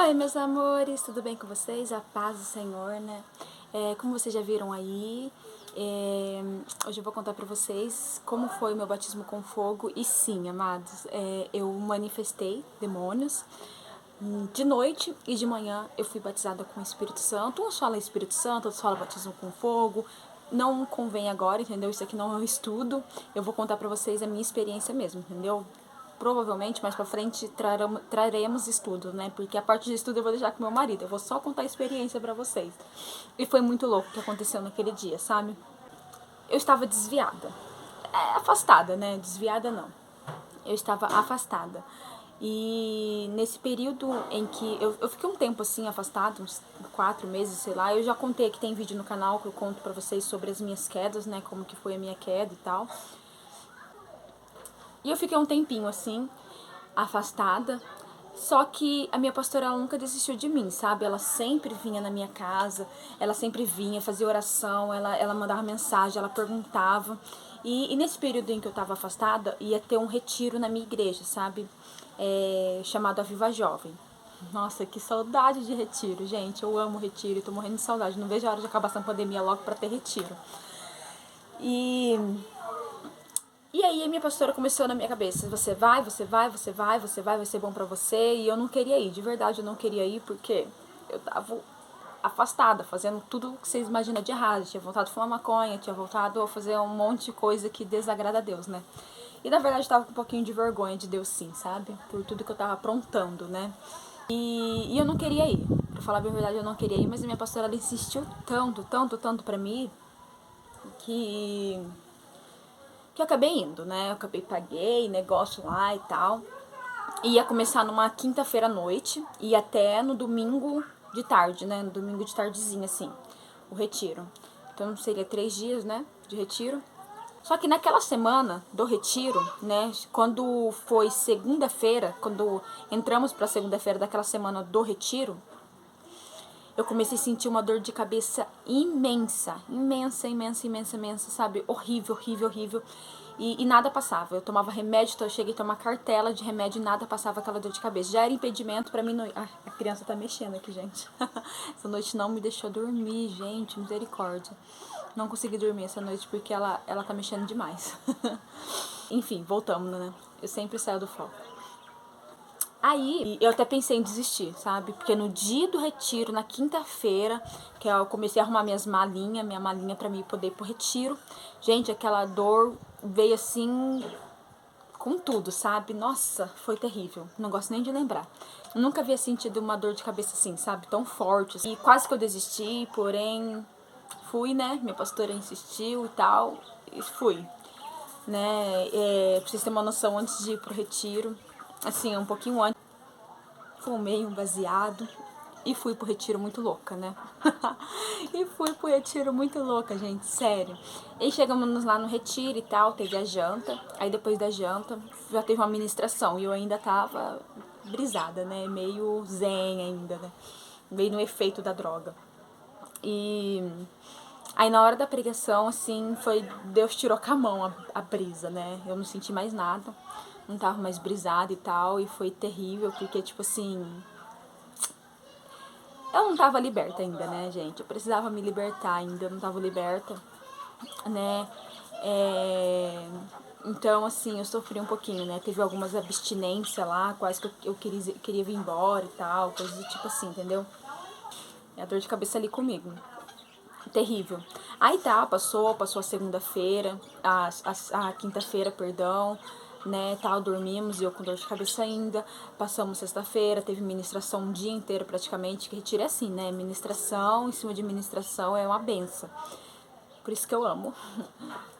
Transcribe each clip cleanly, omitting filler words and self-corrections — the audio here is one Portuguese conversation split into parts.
Oi, meus amores, tudo bem com vocês? A paz do Senhor, né? Como vocês já viram aí, hoje eu vou contar pra vocês como foi o meu batismo com fogo. E sim, amados, eu manifestei demônios. De noite e de manhã eu fui batizada com o Espírito Santo. Uns falam Espírito Santo, outros falam batismo com fogo. Não convém agora, entendeu? Isso aqui não é um estudo. Eu vou contar pra vocês a minha experiência mesmo, entendeu? Provavelmente mais pra frente traremos estudo, né? Porque a parte de estudo eu vou deixar com meu marido. Eu vou só contar a experiência pra vocês. E foi muito louco o que aconteceu naquele dia, sabe? Eu estava desviada. Afastada, né? Desviada não. Eu estava afastada. E nesse período em que eu fiquei um tempo assim afastada, uns 4 meses, sei lá. Eu já contei que tem vídeo no canal que eu conto pra vocês sobre as minhas quedas, né? Como que foi a minha queda e tal. E eu fiquei um tempinho assim, afastada. Só que a minha pastora, ela nunca desistiu de mim, sabe? Ela sempre vinha na minha casa, ela sempre vinha, fazia oração, ela mandava mensagem, ela perguntava. E nesse período em que eu tava afastada, ia ter um retiro na minha igreja, sabe? Chamado Aviva Jovem. Nossa, que saudade de retiro, gente. Eu amo retiro, tô morrendo de saudade. Não vejo a hora de acabar essa pandemia logo pra ter retiro. E E aí a minha pastora começou na minha cabeça, você vai, você vai, você vai, você vai ser bom pra você. E eu não queria ir, de verdade eu não queria ir porque eu tava afastada, fazendo tudo que vocês imaginam de errado. Tinha voltado a fumar maconha, tinha voltado a fazer um monte de coisa que desagrada a Deus, né? E na verdade eu tava com um pouquinho de vergonha de Deus sim, sabe? Por tudo que eu tava aprontando, né? E eu não queria ir, pra falar a verdade eu não queria ir, mas a minha pastora ela insistiu tanto, tanto, tanto pra mim ir, que eu acabei indo, né? Eu acabei paguei negócio lá e tal. Ia começar numa quinta-feira à noite e até no domingo de tarde, né? No domingo de tardezinha, assim, o retiro. Então seria 3 dias, né? De retiro. Só que naquela semana do retiro, né? Quando foi segunda-feira, quando entramos pra segunda-feira daquela semana do retiro, eu comecei a sentir uma dor de cabeça imensa, imensa, imensa, imensa, imensa, sabe? Horrível, horrível, horrível. E nada passava. Eu tomava remédio, então eu cheguei a tomar cartela de remédio e nada passava aquela dor de cabeça. Já era impedimento pra mim não... Ah, a criança tá mexendo aqui, gente. Essa noite não me deixou dormir, gente, misericórdia. Não consegui dormir essa noite porque ela tá mexendo demais. Enfim, voltamos, né? Eu sempre saio do foco. Aí eu até pensei em desistir, sabe? Porque no dia do retiro, na quinta-feira, que eu comecei a arrumar minha malinha pra mim poder ir pro retiro. Gente, aquela dor veio assim com tudo, sabe? Nossa, foi terrível. Não gosto nem de lembrar. Eu nunca havia sentido uma dor de cabeça assim, sabe? Tão forte. E quase que eu desisti, porém fui, né? Minha pastora insistiu e tal. E fui, né? Pra vocês terem uma noção, antes de ir pro retiro, assim, um pouquinho antes, fumei um baseado e fui pro retiro muito louca, né? E fui pro retiro muito louca, gente, sério. E chegamos lá no retiro e tal, teve a janta. Aí depois da janta já teve uma ministração e eu ainda tava brisada, né? Meio zen ainda, né? Meio no efeito da droga. E aí na hora da pregação, assim, foi Deus tirou com a mão a brisa, né? Eu não senti mais nada, não tava mais brisada e tal, e foi terrível, porque, tipo assim, eu não tava liberta ainda, né, gente? Eu precisava me libertar ainda, eu não tava liberta, né? Então, assim, eu sofri um pouquinho, né? Teve algumas abstinências lá, quase que eu queria vir embora e tal, coisas do tipo assim, entendeu? É a dor de cabeça ali comigo. Terrível. Aí tá, passou a segunda-feira, a quinta-feira, perdão, né, tal, dormimos e eu com dor de cabeça ainda. Passamos sexta-feira, teve ministração um dia inteiro praticamente, que retiro é assim, né, ministração em cima de ministração é uma benção. Por isso que eu amo.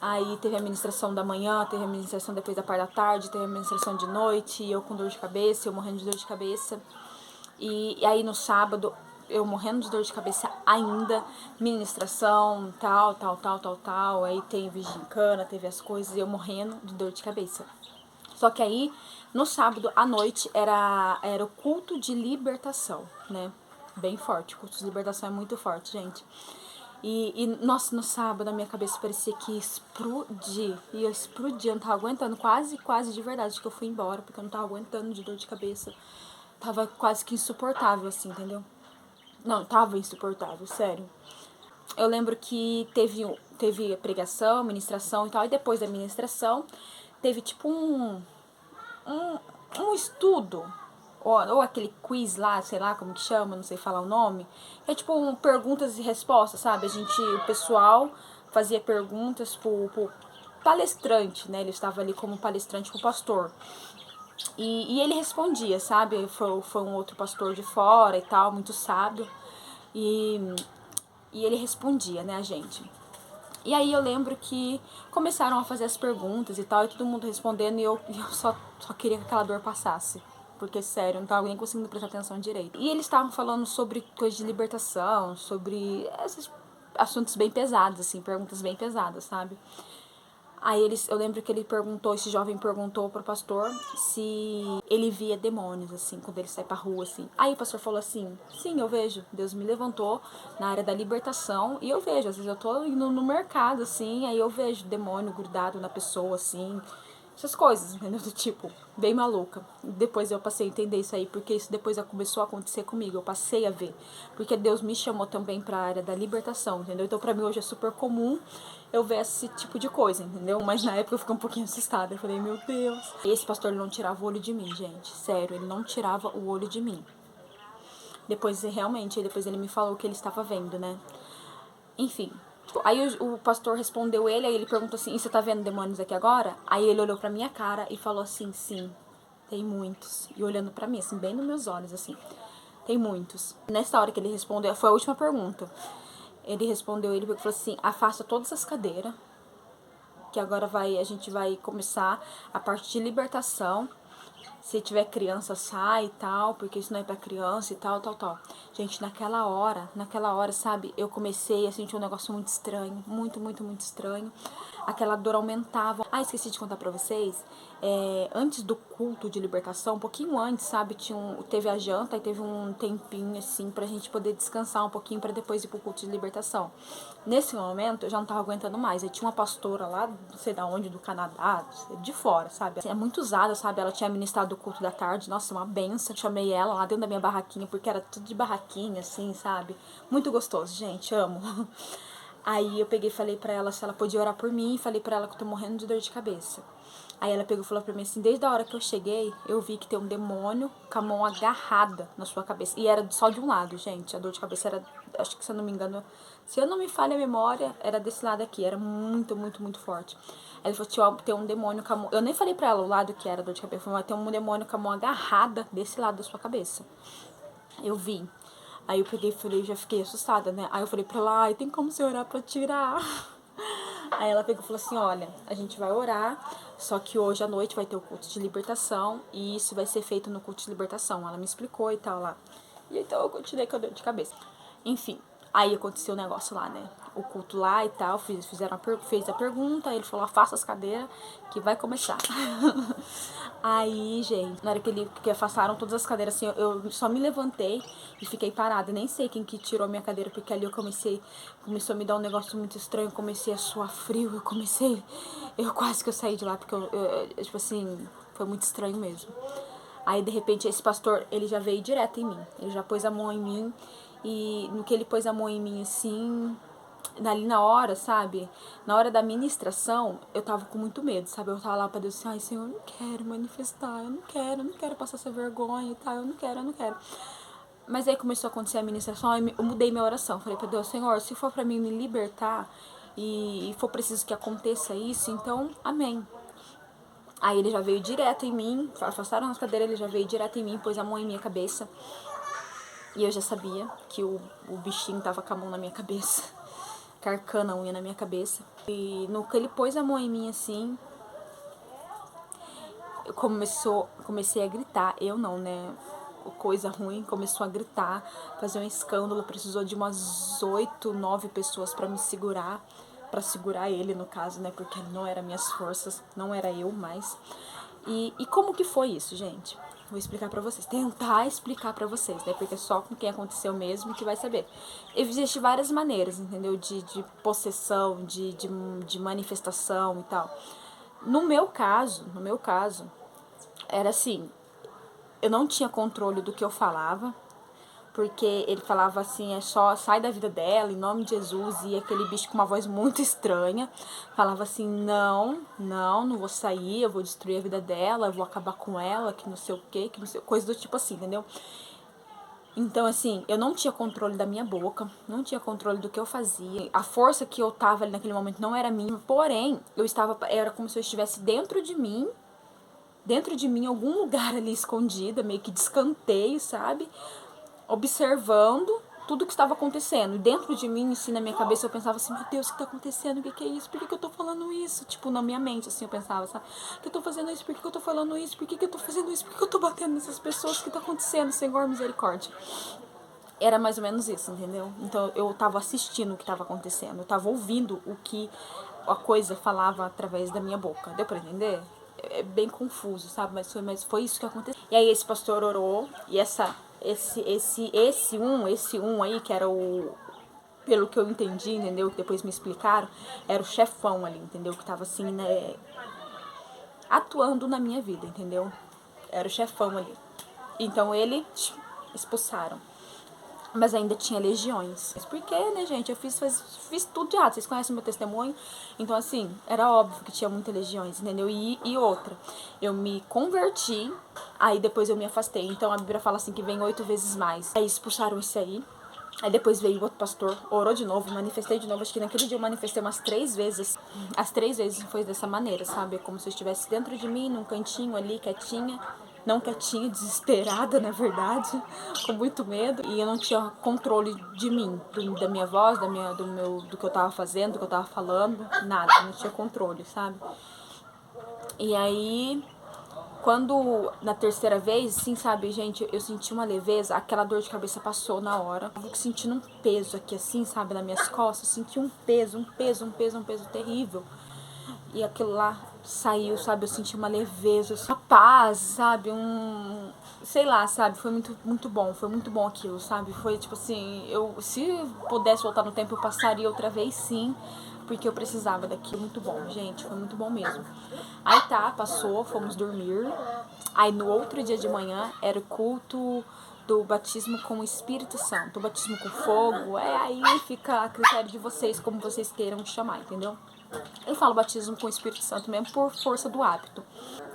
Aí teve a ministração da manhã, teve a ministração depois da parte da tarde, teve a ministração de noite, e eu com dor de cabeça, eu morrendo de dor de cabeça. E aí no sábado, eu morrendo de dor de cabeça ainda, ministração, tal, tal, tal, tal, tal. Aí teve gincana, teve as coisas, e eu morrendo de dor de cabeça. Só que aí, no sábado à noite, era o culto de libertação, né? Bem forte, o culto de libertação é muito forte, gente. Nossa, no sábado a minha cabeça parecia que ia explodir. E eu explodia, eu não tava aguentando, quase de verdade que eu fui embora, porque eu não tava aguentando de dor de cabeça. tava quase que insuportável, assim, entendeu? Não, tava insuportável, sério. Eu lembro que teve a pregação, ministração e tal, e depois da ministração teve tipo um estudo, ou aquele quiz lá, sei lá como que chama, não sei falar o nome. É tipo perguntas e respostas, sabe? O pessoal fazia perguntas pro palestrante, né? Ele estava ali como palestrante pro pastor. E ele respondia, sabe? Foi um outro pastor de fora e tal, muito sábio. E, e ele respondia, né, a gente. E aí eu lembro que começaram a fazer as perguntas e tal, e todo mundo respondendo, e eu só queria que aquela dor passasse. Porque, sério, eu não tava nem conseguindo prestar atenção direito. E eles estavam falando sobre coisas de libertação, sobre esses assuntos bem pesados, assim, perguntas bem pesadas, sabe? Aí eu lembro que esse jovem perguntou pro pastor se ele via demônios, assim, quando ele sai pra rua, assim. Aí o pastor falou assim, sim, eu vejo, Deus me levantou na área da libertação e eu vejo, às vezes eu tô indo no mercado, assim, aí eu vejo demônio grudado na pessoa, assim, essas coisas, entendeu? Do tipo, bem maluca. Depois eu passei a entender isso aí, porque isso depois começou a acontecer comigo, eu passei a ver. Porque Deus me chamou também pra área da libertação, entendeu? Então pra mim hoje é super comum eu ver esse tipo de coisa, entendeu? Mas na época eu fiquei um pouquinho assustada, eu falei, meu Deus. Esse pastor, ele não tirava o olho de mim, gente, sério, ele não tirava o olho de mim. Depois ele me falou o que ele estava vendo, né? Enfim. Aí o pastor respondeu ele, aí ele perguntou assim, e você tá vendo demônios aqui agora? Aí ele olhou pra minha cara e falou assim, sim, tem muitos. E olhando pra mim, assim, bem nos meus olhos, assim, tem muitos. Nessa hora que ele respondeu, foi a última pergunta. Ele respondeu, ele falou assim, afasta todas as cadeiras, que agora a gente vai começar a parte de libertação. Se tiver criança, sai e tal, porque isso não é pra criança e tal, tal, tal. Gente, naquela hora, sabe, eu comecei a sentir um negócio muito estranho, muito, muito, muito estranho. Aquela dor aumentava. Ah, esqueci de contar pra vocês, antes do culto de libertação, um pouquinho antes, sabe, teve a janta e teve um tempinho, assim, pra gente poder descansar um pouquinho pra depois ir pro culto de libertação. Nesse momento, eu já não tava aguentando mais. Aí tinha uma pastora lá, não sei da onde, do Canadá, de fora, sabe? Assim, é muito usada, sabe? Ela tinha ministrado o culto da tarde. Nossa, uma benção. Chamei ela lá dentro da minha barraquinha, porque era tudo de barraquinha, assim, sabe? Muito gostoso, gente, amo. Aí eu peguei e falei pra ela se ela podia orar por mim. E falei pra ela que eu tô morrendo de dor de cabeça. Aí ela pegou e falou pra mim assim, desde a hora que eu cheguei, eu vi que tem um demônio com a mão agarrada na sua cabeça. E era só de um lado, gente. A dor de cabeça era, acho que se eu não me engano, se eu não me falha a memória, era desse lado aqui. Era muito, muito, muito forte. Ela falou, tem um demônio com a mão... Eu nem falei pra ela o lado que era dor de cabeça. Mas tem um demônio com a mão agarrada desse lado da sua cabeça. Eu vi. Aí eu peguei e falei, já fiquei assustada, né? Aí eu falei pra ela, ai, tem como você orar pra tirar? Aí ela pegou e falou assim, olha, a gente vai orar, só que hoje à noite vai ter o culto de libertação e isso vai ser feito no culto de libertação. Ela me explicou e tal lá. E então eu continuei com a dor de cabeça. Enfim, aí aconteceu o negócio lá, né? O culto lá e tal, fez a pergunta, aí ele falou, afasta as cadeiras que vai começar. Aí, gente, na hora que afastaram todas as cadeiras, assim, eu só me levantei e fiquei parada. Nem sei quem que tirou minha cadeira, porque ali começou a me dar um negócio muito estranho, eu comecei a suar frio, eu quase que eu saí de lá, porque tipo assim, foi muito estranho mesmo. Aí, de repente, esse pastor, ele já veio direto em mim, ele já pôs a mão em mim, e no que ele pôs a mão em mim, assim, ali na hora, sabe? Na hora da ministração, eu tava com muito medo, sabe? Eu tava lá pra Deus assim, ai, Senhor, eu não quero manifestar, eu não quero passar essa vergonha e tal, eu não quero. Mas aí começou a acontecer a ministração, eu mudei minha oração. Falei pra Deus, Senhor, se for pra mim me libertar e for preciso que aconteça isso, então, amém. Aí ele já veio direto em mim, afastaram as cadeiras, ele já veio direto em mim, pôs a mão em minha cabeça. E eu já sabia que o bichinho tava com a mão na minha cabeça, carcando a unha na minha cabeça. E no que ele pôs a mão em mim assim, comecei a gritar. Eu não, né? Coisa ruim, começou a gritar, fazer um escândalo. Precisou de umas 8, 9 pessoas pra me segurar. Pra segurar ele, no caso, né? Porque não eram minhas forças, não era eu mais. E como que foi isso, gente? Vou explicar pra vocês. Tentar explicar pra vocês, né? Porque só com quem aconteceu mesmo que vai saber. Existem várias maneiras, entendeu? De possessão, de manifestação e tal. No meu caso, era assim, eu não tinha controle do que eu falava, porque ele falava assim, é só sai da vida dela, em nome de Jesus, e aquele bicho com uma voz muito estranha, falava assim, não vou sair, eu vou destruir a vida dela, eu vou acabar com ela, que não sei o que não sei, coisa do tipo assim, entendeu? Então, assim, eu não tinha controle da minha boca, não tinha controle do que eu fazia. A força que eu tava ali naquele momento não era minha, porém, era como se eu estivesse dentro de mim, em algum lugar ali escondida, meio que de escanteio, sabe? Observando tudo que estava acontecendo. E dentro de mim, assim, na minha cabeça, eu pensava assim, meu Deus, o que tá acontecendo? O que é isso? Por que eu tô falando isso? Tipo, na minha mente, assim, eu pensava, sabe? Por que eu tô fazendo isso? Por que eu tô falando isso? Por que eu tô fazendo isso? Por que eu tô batendo nessas pessoas? O que tá acontecendo? Senhor, misericórdia. Era mais ou menos isso, entendeu? Então, eu tava assistindo o que tava acontecendo. Eu tava ouvindo o que a coisa falava através da minha boca. Deu pra entender? É bem confuso, sabe? Mas foi isso que aconteceu. E aí esse pastor orou e esse um aí, que era o, pelo que eu entendi, entendeu? Que depois me explicaram, era o chefão ali, entendeu? Que tava assim, né, atuando na minha vida, entendeu? Era o chefão ali. Então ele expulsaram. Mas ainda tinha legiões. Porque, né, gente, eu fiz tudo de errado. Vocês conhecem meu testemunho? Então, assim, era óbvio que tinha muitas legiões, entendeu? E outra, eu me converti, aí depois eu me afastei. Então, a Bíblia fala assim que vem 8 vezes mais. Aí expulsaram esse aí. Aí depois veio outro pastor, orou de novo, manifestei de novo. Acho que naquele dia eu manifestei umas 3 vezes. As 3 vezes foi dessa maneira, sabe? Como se eu estivesse dentro de mim, num cantinho ali, quietinha. Não quietinha, desesperada, na verdade, com muito medo. E eu não tinha controle de mim, da minha voz, do que eu tava fazendo, do que eu tava falando, nada. Não tinha controle, sabe? E aí, quando, na terceira vez, assim, sabe, gente, eu senti uma leveza, aquela dor de cabeça passou na hora. Eu sentindo um peso aqui, assim, sabe, nas minhas costas. Eu senti um peso terrível. E aquilo lá saiu, sabe, eu senti uma leveza, uma paz, sabe, sei lá, sabe, foi muito bom aquilo, sabe, foi tipo assim, se pudesse voltar no tempo, eu passaria outra vez sim, porque eu precisava daquilo, muito bom, gente, foi muito bom mesmo. Aí tá, passou, fomos dormir, aí no outro dia de manhã era o culto do batismo com o Espírito Santo, o batismo com fogo, aí fica a critério de vocês, como vocês queiram chamar, entendeu? Eu falo batismo com o Espírito Santo mesmo por força do hábito.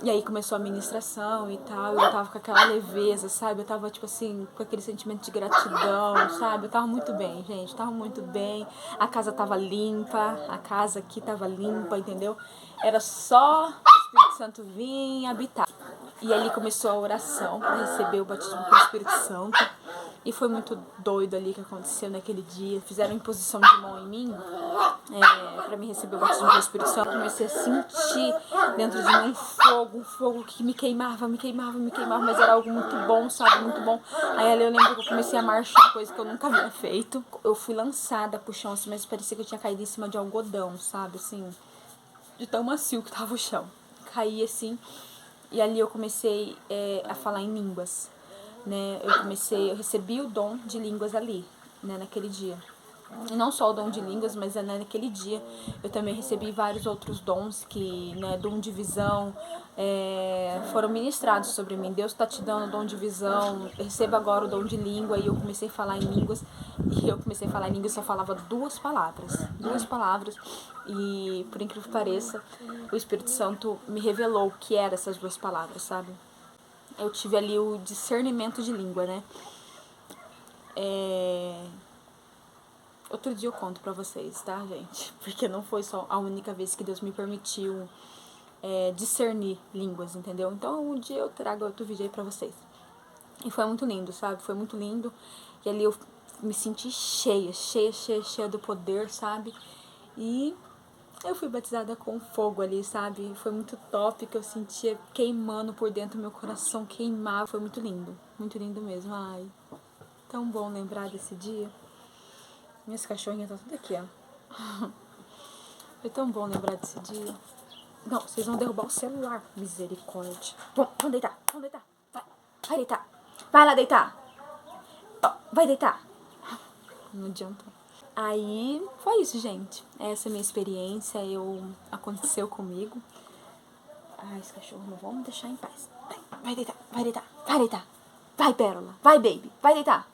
E aí começou a ministração e tal, eu tava com aquela leveza, sabe? Eu tava, tipo assim, com aquele sentimento de gratidão, sabe? Eu tava muito bem, gente, tava muito bem. A casa tava limpa, a casa aqui tava limpa, entendeu? Era só o Espírito Santo vir habitar. E ali começou a oração para receber o batismo com o Espírito Santo. E foi muito doido ali que aconteceu naquele dia. Fizeram imposição de mão em mim para me receber o batismo com o Espírito Santo. Comecei a sentir dentro de mim um fogo que me queimava, mas era algo muito bom, sabe? Muito bom. Aí ali eu lembro que eu comecei a marchar, coisa que eu nunca havia feito. Eu fui lançada pro chão, assim, mas parecia que eu tinha caído em cima de algodão, sabe? Assim, de tão macio que tava o chão. Caí assim, e ali eu comecei a falar em línguas, né? Eu recebi o dom de línguas ali, né, naquele dia. E não só o dom de línguas, mas naquele dia eu também recebi vários outros dons que, né, dom de visão, foram ministrados sobre mim. Deus está te dando o dom de visão, receba agora o dom de língua. E eu comecei a falar em línguas, só falava duas palavras, e por incrível que pareça, o Espírito Santo me revelou o que eram essas duas palavras, sabe? Eu tive ali o discernimento de língua, né? Outro dia eu conto pra vocês, tá, gente? Porque não foi só a única vez que Deus me permitiu discernir línguas, entendeu? Então um dia eu trago outro vídeo aí pra vocês. E foi muito lindo, sabe? Foi muito lindo. E ali eu me senti cheia do poder, sabe? E eu fui batizada com fogo ali, sabe? Foi muito top, que eu sentia queimando por dentro, meu coração queimava. Foi muito lindo mesmo. Ai, tão bom lembrar desse dia. Minhas cachorrinhas estão tudo aqui, ó. Foi tão bom lembrar desse dia. Não, vocês vão derrubar o celular. Misericórdia. Bom, vamos deitar. Vai deitar. Vai lá deitar. Ó, vai deitar. Não adianta. Aí, foi isso, gente. Essa é a minha experiência. Aconteceu comigo. Ai, esse cachorro não vamos deixar em paz. Vai deitar. vai deitar. Vai, Pérola. Vai, baby. Vai deitar.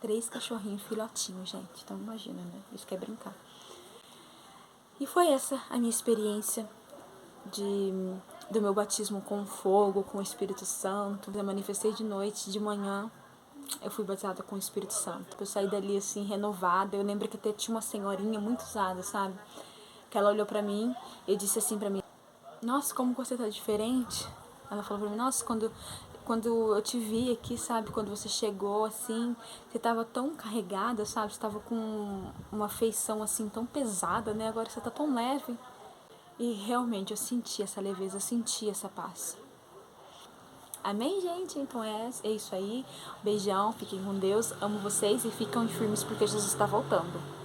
3 cachorrinhos filhotinhos, gente. Então imagina, né? Isso quer brincar. E foi essa a minha experiência do meu batismo com fogo, com o Espírito Santo. Eu manifestei de noite, de manhã eu fui batizada com o Espírito Santo. Eu saí dali assim, renovada. Eu lembro que até tinha uma senhorinha muito usada, sabe? Que ela olhou pra mim e disse assim pra mim: nossa, como você tá diferente. Ela falou pra mim: nossa, quando eu te vi aqui, sabe? Quando você chegou, assim, você tava tão carregada, sabe? Você tava com uma feição, assim, tão pesada, né? Agora você tá tão leve. E realmente eu senti essa leveza, eu senti essa paz. Amém, gente? Então é isso aí. Beijão, fiquem com Deus, amo vocês e ficam firmes porque Jesus está voltando.